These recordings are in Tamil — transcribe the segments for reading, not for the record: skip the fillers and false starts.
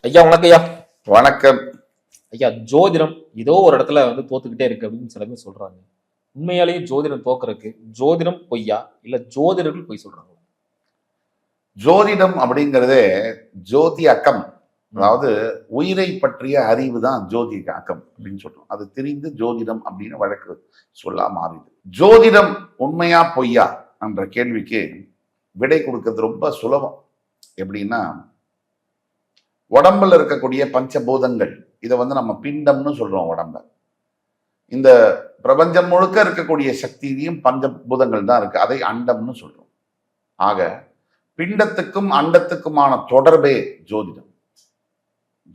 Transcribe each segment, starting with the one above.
ஐயா வணக்கம் ஐயா. வணக்கம். ஐயா, ஜோதிடம் ஏதோ ஒரு இடத்துல தோத்துக்கிட்டே இருக்கு அப்படின்னு சில பேர் சொல்றாங்க. உண்மையாலேயே ஜோதிடம் தோக்கறதுக்கு ஜோதிடம் பொய்யா இல்ல ஜோதிடர்கள் பொய் சொல்றாங்க? ஜோதிடம் அப்படிங்கிறதே ஜோதி அக்கம், அதாவது உயிரை பற்றிய அறிவு தான் ஜோதி அக்கம் அப்படின்னு சொல்றோம். அது தெரிந்து ஜோதிடம் அப்படின்னு வழக்கு சொல்ல மாறிது. ஜோதிடம் உண்மையா பொய்யா என்ற கேள்விக்கு விடை கொடுக்கிறது ரொம்ப சுலபம். எப்படின்னா, உடம்புல இருக்கக்கூடிய பஞ்சபூதங்கள், இதை நம்ம பிண்டம்னு சொல்றோம். உடம்ப இந்த பிரபஞ்சம் முழுக்க இருக்கக்கூடிய சக்தியும் பஞ்சபூதங்கள் தான் இருக்கு. அதை அண்டம்னு சொல்றோம். ஆக பிண்டத்துக்கும் அண்டத்துக்குமான தொடர்பே ஜோதிடம்,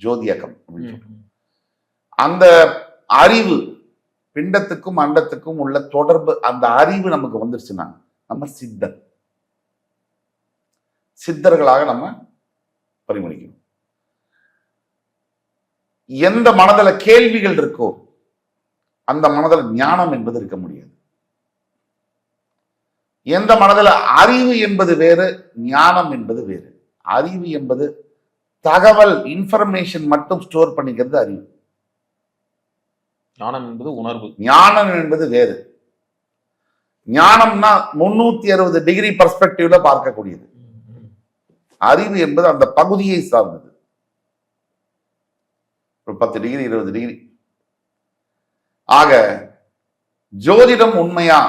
ஜோதியக்கம் அப்படின்னு சொல்றோம். அந்த அறிவு, பிண்டத்துக்கும் அண்டத்துக்கும் உள்ள தொடர்பு, அந்த அறிவு நமக்கு வந்துருச்சுன்னா நம்ம சித்தர்களாக நம்ம பரிமளிக்கணும். எந்த மனதில் கேள்விகள் இருக்கோ அந்த மனதில் ஞானம் என்பது இருக்க முடியாது. எந்த மனதில் அறிவு என்பது வேறு, ஞானம் என்பது வேறு. அறிவு என்பது தகவல், இன்ஃபர்மேஷன் மட்டும் ஸ்டோர் பண்ணிக்கிறது அறிவு. ஞானம் என்பது உணர்வு. ஞானம் என்பது வேறு. ஞானம்னா 360 டிகிரி பர்ஸ்பெக்டிவ்ல பார்க்கக்கூடியது. அறிவு என்பது அந்த பகுதியை சார்ந்தது. ஒரு 10 டிகிரி 20 டிகிரி. ஆக ஜோதிடம் உண்மையா,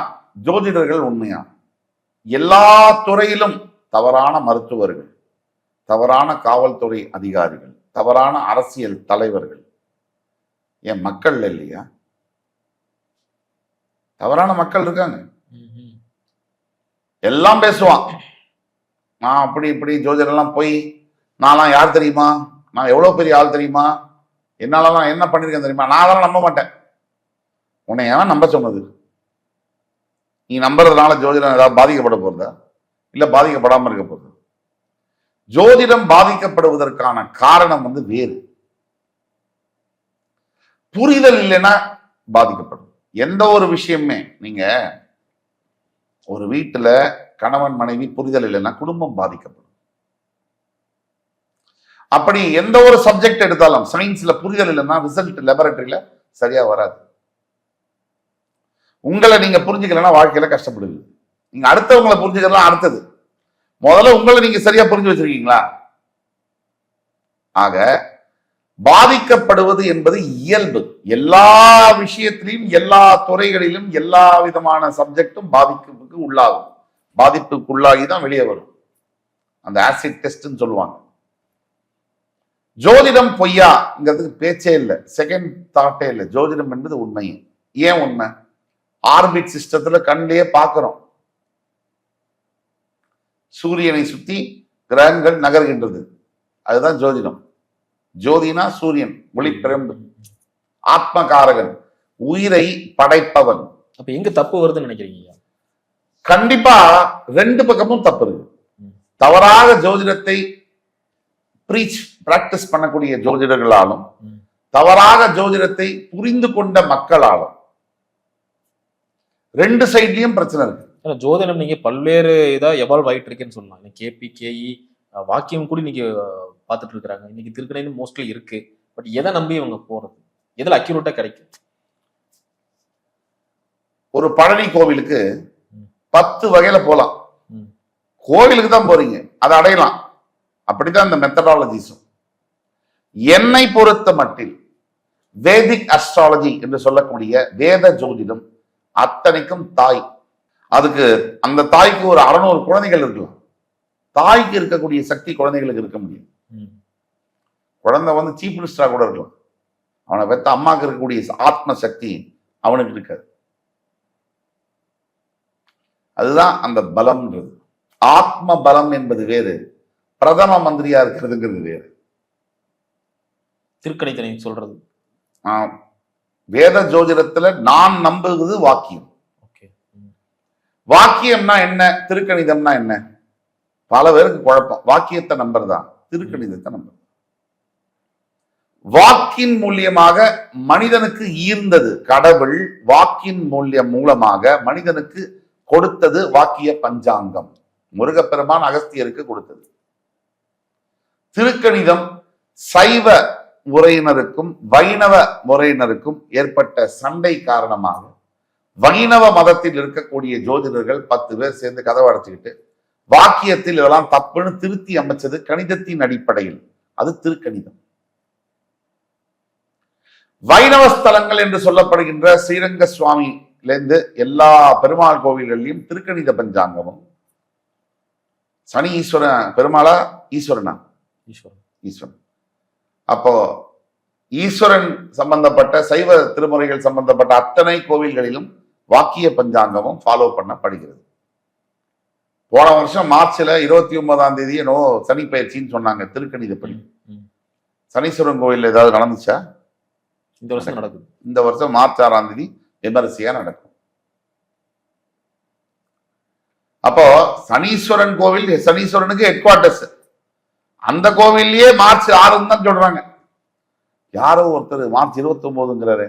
ஜோதிடர்கள் உண்மையா? எல்லா துறையிலும் தவறான மருத்துவர்கள், தவறான காவல்துறை அதிகாரிகள், தவறான அரசியல் தலைவர்கள், என் மக்கள் இல்லையா? தவறான மக்கள் இருக்காங்க. எல்லாம் பேசுவான், நான் அப்படி இப்படி, ஜோதிடர்லாம் போய், நான்லாம் யார் தெரியுமா, நான் எவ்வளவு பெரிய ஆள் தெரியுமா, என்னால நான் என்ன பண்ணிருக்கேன் தெரியுமா, நான் அதெல்லாம் நம்ப மாட்டேன். உன்னை ஏன் நம்ப சொன்னது? நீ நம்புறதுனால ஜோதிடம் ஏதாவது பாதிக்கப்பட போறதா, இல்ல பாதிக்கப்படாம இருக்க போறது? ஜோதிடம் பாதிக்கப்படுவதற்கான காரணம் வேறு. புரிதல் இல்லைன்னா பாதிக்கப்படும். எந்த ஒரு விஷயமே, நீங்க ஒரு வீட்டுல கணவன் மனைவி புரிதல் இல்லைன்னா குடும்பம் பாதிக்கப்படும். அப்படி எந்த ஒரு சப்ஜெக்ட் எடுத்தாலும் சயின்ஸ்ல புரிதல் இல்லைன்னா ரிசல்ட் லெபரட்டரியில சரியா வராது. உங்களை நீங்க புரிஞ்சுக்கலன்னா வாழ்க்கையில கஷ்டப்படுவீங்க. நீங்க அடுத்தவங்களை புரிஞ்சுக்கலாம் அடுத்தது. முதல்ல உங்களை நீங்க சரியா புரிஞ்சு வச்சிருக்கீங்களா? ஆக பாதிக்கப்படுவது என்பது இயல்பு. எல்லா விஷயத்திலையும், எல்லா துறைகளிலும், எல்லா விதமான சப்ஜெக்டும் பாதிப்புக்கு உள்ளாகும். பாதிப்புக்கு உள்ளாகி தான் வெளியே வரும். அந்த ஆசிட் டெஸ்ட்னு சொல்லுவாங்க. ஜோதிடம் பொய்யாங்கிறதுக்கு பேச்சே இல்லை, செகண்ட் தாட்டே இல்லை. ஜோதிடம் என்பது உண்மை. ஏன் உண்மை? ஆர்பிட் சிஸ்டத்துல கண்ணிலேயே பார்க்கிறோம். சூரியனை சுத்தி கிரகங்கள் நகர்கின்றது, அதுதான் ஜோதிடம். ஜோதினா சூரியன், ஒளிப்பிரம்பு, ஆத்மகாரகன், உயிரை படைப்பவன். அப்ப எங்க தப்பு வருதுன்னு நினைக்கிறீங்க? கண்டிப்பா ரெண்டு பக்கமும் தப்பு இருக்கு. தவறாக ஜோதிடத்தை பிராக்டிஸ் பண்ணக்கூடிய ஜோதிடர்களாலும், தவறாக ஜோதிடத்தை புரிந்து கொண்ட மக்களாலும், ரெண்டு சைட்லயும் பிரச்சனை இருக்கு. ஜோதிடம் நீங்க பல்வேறு இதா எவால்வ் ஆயிட்டு இருக்குன்னு சொல்லலாம். கேபி, கேஇ, வாக்கியம் கூட இன்னைக்கு பார்த்துட்டு இருக்கிறாங்க. இன்னைக்கு திருக்கணிதம் மோஸ்ட்லி இருக்கு. பட் எதை நம்பி இவங்க போறது? எதுல அக்யூரேட்டா கிடைக்கும்? ஒரு பழனி கோவிலுக்கு 10 வகையில போலாம். கோவிலுக்கு தான் போறீங்க, அதை அடையலாம். அப்படித்தான் இந்த மெத்தடாலஜிஸும். என்னை பொறுத்த மட்டில் வேதிக் அஸ்ட்ராலஜி என்று சொல்லக்கூடிய வேத ஜோதிடம் அத்தனைக்கும் தாய். அதுக்கு அந்த தாய்க்கு ஒரு 600 குழந்தைகள் இருக்கலாம். தாய்க்கு இருக்கக்கூடிய சக்தி குழந்தைகளுக்கு இருக்க முடியும். குழந்தை சீஃப் மினிஸ்டரா கூட இருக்கலாம். அவனை பெற்ற அம்மாவுக்கு இருக்கக்கூடிய ஆத்ம சக்தி அவனுக்கு இருக்காது. அதுதான் அந்த பலம்ன்றது. ஆத்ம பலம் என்பது வேறு, பிரதம மந்திரியா இருக்கிறதுங்கிறது வேறு. திருக்கணிதனை சொல்றது வேத ஜோதிடத்துல நான் நம்புவது வாக்கியம். வாக்கியம்னா என்ன, திருக்கணிதம்னா என்ன? பல பேருக்கு குழப்பம். வாக்கியத்தை நம்புறதா, திருக்கணிதத்தை நம்புறது. வாக்கின் மூலியமாக மனிதனுக்கு ஈர்ந்தது கடவுள். வாக்கின் மூலமாக மனிதனுக்கு கொடுத்தது வாக்கிய பஞ்சாங்கம். முருகப்பெருமான் அகஸ்தியருக்கு கொடுத்தது. திருக்கணிதம் சைவ முறையினருக்கும் வைணவ முறையினருக்கும் ஏற்பட்ட சண்டை காரணமாக வைணவ மதத்தில் இருக்கக்கூடிய ஜோதிடர்கள் 10 பேர் சேர்ந்து கதவை அடைச்சுக்கிட்டு வாக்கியத்தில் இதெல்லாம் தப்புன்னு திருத்தி அமைச்சது கணிதத்தின் அடிப்படையில். அது திருக்கணிதம். வைணவ ஸ்தலங்கள் என்று சொல்லப்படுகின்ற ஸ்ரீரங்க சுவாமியிலிருந்து எல்லா பெருமாள் கோவில்களிலும் திருக்கணித பஞ்சாங்கமும், சனி ஈஸ்வரன் பெருமாளா ஈஸ்வரனா ஈஸ்வரன். அப்போ ஈஸ்வரன் சம்பந்தப்பட்ட சைவ திருமுறைகள் சம்பந்தப்பட்ட அத்தனை கோவில்களிலும் வாக்கிய பஞ்சாங்கமும் ஃபாலோ பண்ணப்படுகிறது. போன வருஷம் மார்ச்ல 29ஆம் தேதி என்னோ சனி பயிற்சின்னு சொன்னாங்க திருக்கணிதப்படி. சனீஸ்வரன் கோவில் ஏதாவது நடந்துச்சா? இந்த வருஷம் நடக்குது. இந்த வருஷம் மார்ச் 6ஆம் தேதி விமரிசையா நடக்கும். அப்போ சனீஸ்வரன் கோவில், சனீஸ்வரனுக்கு ஹெட் குவார்டர்ஸ், அந்த கோவில்லயே மார்ச் 6 தான் சொல்றாங்க. யாரோ ஒருத்தர் மார்ச் 29ங்கிறாரு.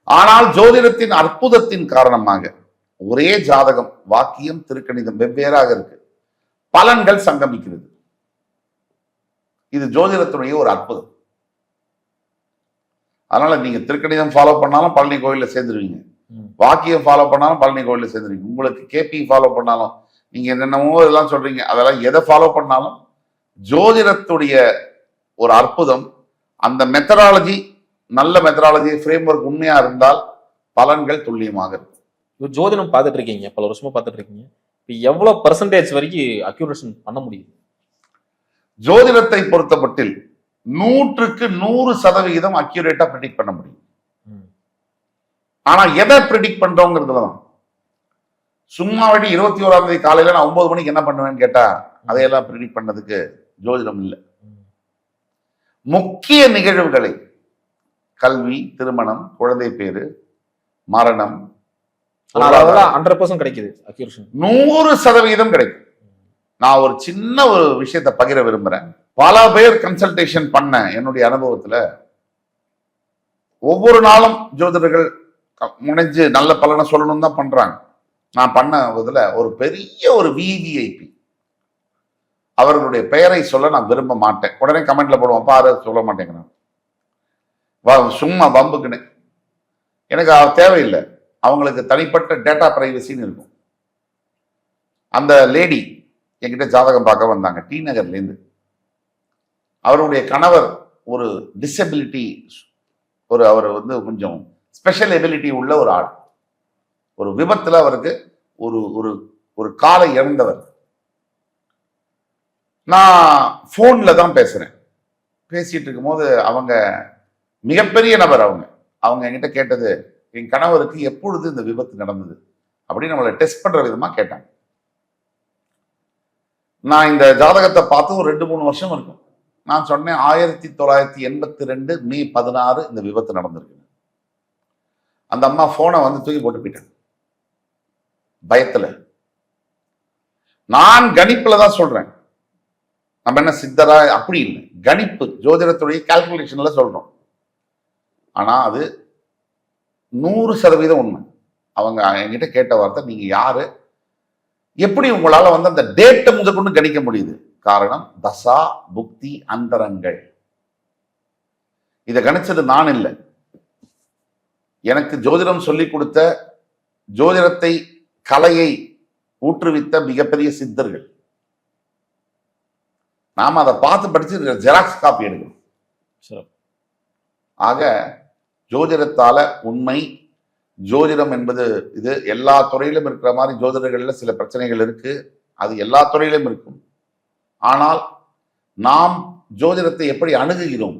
ஆனால் ஜோதிடத்தின் அற்புதத்தின் காரணமாக ஒரே ஜாதகம், வாக்கியம், திருக்கணிதம் வெவ்வேறாக இருக்கு, பலன்கள் சங்கமிக்கிறது. இது ஜோதிடத்துடைய ஒரு அற்புதம். அதனால நீங்க திருக்கணிதம் ஃபாலோ பண்ணாலும் பழனி கோயில்ல சேர்ந்துருவீங்க, வாக்கியம் ஃபாலோ பண்ணாலும் பழனி கோயில்ல சேர்ந்துருவீங்க. உங்களுக்கு கேபி ஃபாலோ பண்ணாலும், நீங்க என்னென்னமோ இதெல்லாம் சொல்றீங்க, அதெல்லாம் எதை ஃபாலோ பண்ணாலும் ஜோதிடத்துடைய ஒரு அற்புதம். அந்த மெத்தடாலஜி, நல்ல மெத்தடாலஜி ஃப்ரேம் ஒர்க் உண்மையா இருந்தால் பலன்கள் துல்லியமாக இருக்கும். ஜோதிடம் பார்த்துட்டு இருக்கீங்க, பல வருஷமா பார்த்துட்டு இருக்கீங்க. எவ்வளவு பெர்சன்டேஜ் வரைக்கும் அக்யூரேஷன் பண்ண முடியும்? ஜோதிடத்தை பொறுத்தமட்டில் 100க்கு 100% அக்யூரேட்டா ப்ரெடிக்ட் பண்ண முடியும். ஆனா எதை ப்ரெடிக்ட் பண்றோங்கிறதுலதான். சும்மா வாட்டி 21ஆம் தேதி காலையில நான் 9 மணிக்கு என்ன பண்ணுவேன்னு கேட்டா அதையெல்லாம் ப்ரெடிக்ட் பண்ணதுக்கு ஜோதிடம் இல்லை. முக்கிய நிகழ்வுகளை, கல்வி, திருமணம், குழந்தை பேரு, மரணம், 100% கிடைக்குது அக்யூரேஷன், 100% கிடைக்கும். நான் ஒரு சின்ன ஒரு விஷயத்தை பகிர விரும்புறேன். பல பேர் கன்சல்டேஷன் பண்ண என்னுடைய அனுபவத்துல ஒவ்வொரு நாளும் ஜோதிடர்கள் முனைஞ்சு நல்ல பலனை சொல்லணும் தான் பண்றாங்க. நான் பண்ண இதுல ஒரு பெரிய ஒரு விவிஐபி, அவர்களுடைய பெயரை சொல்ல நான் விரும்ப மாட்டேன். உடனே கமெண்ட்ல போடுவோம், பாரு சொல்ல மாட்டேங்கிறான், சும்மா பம்புக்குன்னு. எனக்கு தேவையில்லை. அவங்களுக்கு தனிப்பட்ட டேட்டா பிரைவசின்னு இருக்கும். அந்த லேடி என்கிட்ட ஜாதகம் பார்க்க வந்தாங்க டி நகர்லேருந்து. அவருடைய கணவர் ஒரு டிசபிலிட்டி, அவர் வந்து கொஞ்சம் ஸ்பெஷல் எபிலிட்டி உள்ள ஒரு ஆள். ஒரு விபத்துல அவருக்கு ஒரு ஒரு ஒரு காலை இழந்தவர். நான் போன்ல தான் பேசுறேன். பேசிட்டு இருக்கும்போது அவங்க மிகப்பெரிய நபர், அவங்க என்கிட்ட கேட்டது, என் கணவருக்கு எப்பொழுது இந்த விபத்து நடந்தது அப்படின்னு நம்மளை டெஸ்ட் பண்ற விதமா கேட்டாங்க. நான் இந்த ஜாதகத்தை பார்த்து ஒரு 2-3 வருஷம் இருக்கும். நான் சொன்னேன் 1982 மே 16 இந்த விபத்து நடந்திருக்கு. அந்த அம்மா போனை வந்து தூக்கி போட்டு போயிட்டாங்க பயத்துல. நான் கணிப்புல தான் சொல்றேன், நம்ம என்ன சித்தரா அப்படி இல்லை, கணிப்பு ஜோதிடத்துடைய கால்குலேஷன்ல சொல்றோம். ஆனா அது 100% உண்மை. அவங்க என்கிட்ட கேட்ட வார்த்தை, நீங்க யாரு, எப்படி உங்களால வந்து அந்த டேட்டை முதல் கொண்டு கணிக்க முடியுது? காரணம் தசா புக்தி அந்தரங்கள். இதை கணிச்சது நான் இல்லை, எனக்கு ஜோதிடம் சொல்லி கொடுத்த, ஜோதிடத்தை கலையை ஊற்றுவித்த மிகப்பெரிய சித்தர்கள். நாம அதை பார்த்து படிச்சு ஜெராக்ஸ் காப்பி எடுக்கணும். ஆக ஜோதிடத்தால உண்மை, ஜோதிடம் என்பது இது எல்லா துறையிலும் இருக்கிற மாதிரி ஜோதிடர்கள்ல சில பிரச்சனைகள் இருக்கு, அது எல்லா துறையிலும் இருக்கும். ஆனால் நாம் ஜோதிடத்தை எப்படி அணுகுகிறோம்?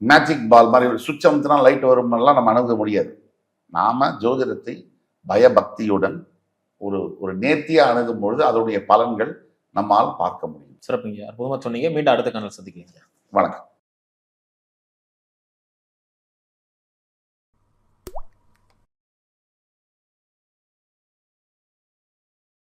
மேஜிக் பால் மாதிரி சுவிட்ச் அமுத்தினா லைட் வரும் எல்லாம் நம்ம அணுக முடியாது. நாம ஜோதிடத்தை பயபக்தியுடன் ஒரு நேர்த்தியா அணுகும் பொழுது அதனுடைய பலன்கள் நம்மால் பார்க்க முடியும். சிறப்புங்க, அற்புதமா சொன்னீங்க. மீண்டும் அடுத்த காணொளியில் சந்திக்கிறீங்க. வணக்கம்.